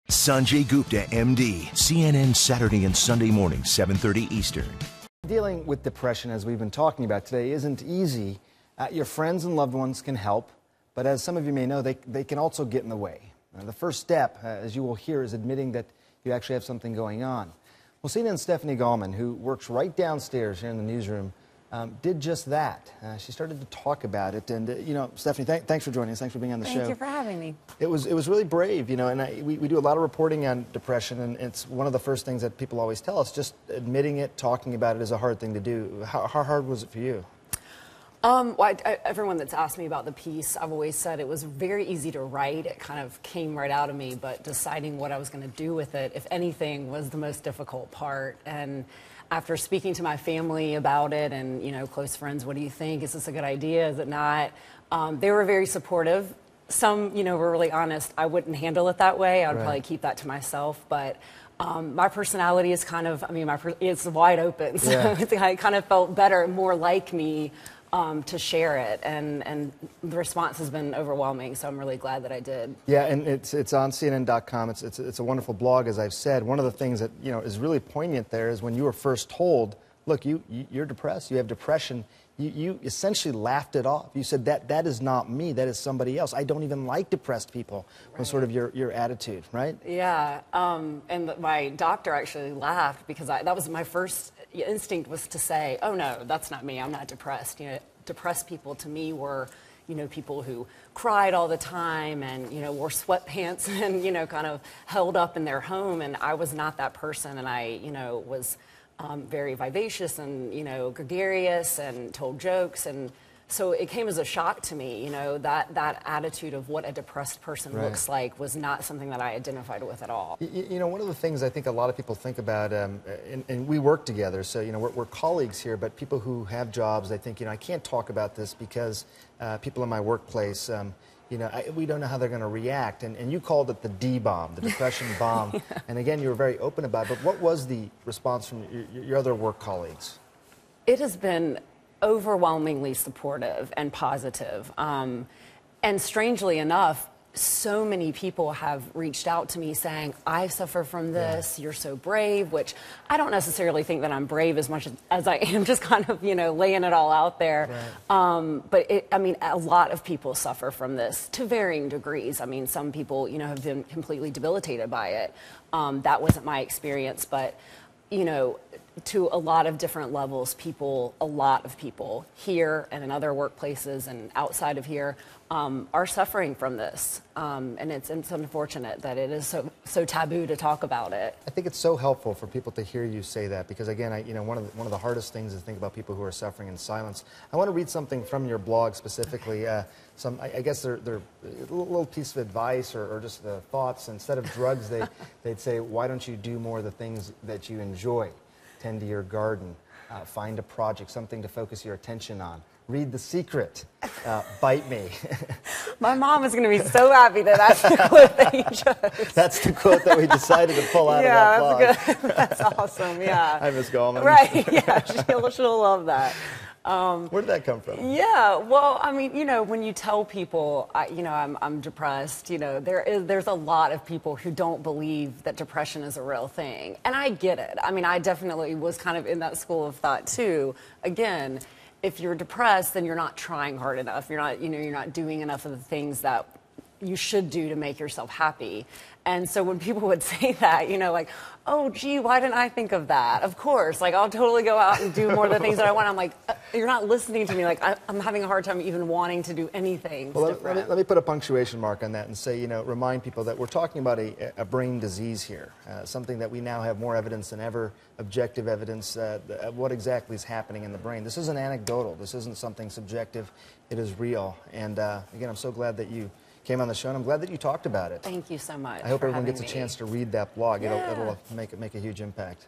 Sanjay Gupta, MD, CNN Saturday and Sunday morning, 7:30 Eastern. Dealing with depression, as we've been talking about today, isn't easy. Your friends and loved ones can help, but as some of you may know, they can also get in the way. The first step, as you will hear, is admitting that you actually have something going on. Well, CNN's Stephanie Gallman, who works right downstairs here in the newsroom, did just that. She started to talk about it, and Stephanie, thanks for joining us. Thanks for being on the show. Thank you for having me. It was really brave, and we do a lot of reporting on depression, and it's one of the first things that people always tell us. Just admitting it, talking about it is a hard thing to do. How hard was it for you? Everyone that's asked me about the piece, I've always said it was very easy to write. It kind of came right out of me, but deciding what I was going to do with it, if anything, was the most difficult part. And after speaking to my family about it and, close friends, what do you think? Is this a good idea? Is it not? They were very supportive. Some, were really honest. I wouldn't handle it that way. I would probably keep that to myself. But my personality is kind of, it's wide open. So I kind of felt better, more like me to share it. And the response has been overwhelming. So I'm really glad that I did. Yeah, and it's on CNN.com. It's a wonderful blog, as I've said. One of the things that, is really poignant there is when you were first told, look, you're depressed, you have depression, you essentially laughed it off. You said, that is not me, that is somebody else. I don't even like depressed people, was sort of your attitude, right? Yeah, and my doctor actually laughed because that was my first instinct, was to say, oh no, that's not me, I'm not depressed. Depressed people to me were, people who cried all the time and, wore sweatpants and, kind of held up in their home, and I was not that person, and I, was very vivacious and, gregarious and told jokes, and so it came as a shock to me, that attitude of what a depressed person looks like was not something that I identified with at all. One of the things I think a lot of people think about, and we work together, so, we're colleagues here, but people who have jobs, they think, I can't talk about this because people in my workplace, we don't know how they're going to react. And you called it the D-bomb, the depression bomb. And again, you were very open about it. But what was the response from your other work colleagues? It has been overwhelmingly supportive and positive. And strangely enough, so many people have reached out to me saying, I suffer from this, you're so brave, which I don't necessarily think that I'm brave as much as I am just kind of, laying it all out there. But a lot of people suffer from this to varying degrees. Some people, have been completely debilitated by it. That wasn't my experience, but, to a lot of different levels, a lot of people here and in other workplaces and outside of here are suffering from this. And it's unfortunate that it is so taboo to talk about it. I think it's so helpful for people to hear you say that, because again, one of the hardest things is to think about people who are suffering in silence. I want to read something from your blog specifically. I guess they're a little piece of advice or just the thoughts. Instead of drugs, they'd say, why don't you do more of the things that you enjoy? Tend to your garden, find a project, something to focus your attention on. Read The Secret, bite me. My mom is going to be so happy that that's the quote that you chose. That's the quote that we decided to pull out of that blog. Yeah, that's good. That's awesome, yeah. Hi, Ms. Gallman. Right, yeah, she'll love that. Where did that come from? Yeah, well, when you tell people, I'm depressed, there's a lot of people who don't believe that depression is a real thing. And I get it. I definitely was kind of in that school of thought too. Again, if you're depressed, then you're not trying hard enough. You're not doing enough of the things that you should do to make yourself happy. And so when people would say that, like, oh, gee, why didn't I think of that? Of course, I'll totally go out and do more of the things that I want. I'm like, you're not listening to me. I'm having a hard time even wanting to do anything. Well, let me put a punctuation mark on that and say, remind people that we're talking about a brain disease here, something that we now have more evidence than ever, objective evidence of what exactly is happening in the brain. This isn't anecdotal. This isn't something subjective. It is real. And again, I'm so glad that you came on the show, and I'm glad that you talked about it. Thank you so much. I hope everyone gets a chance to read that blog. It'll make a huge impact.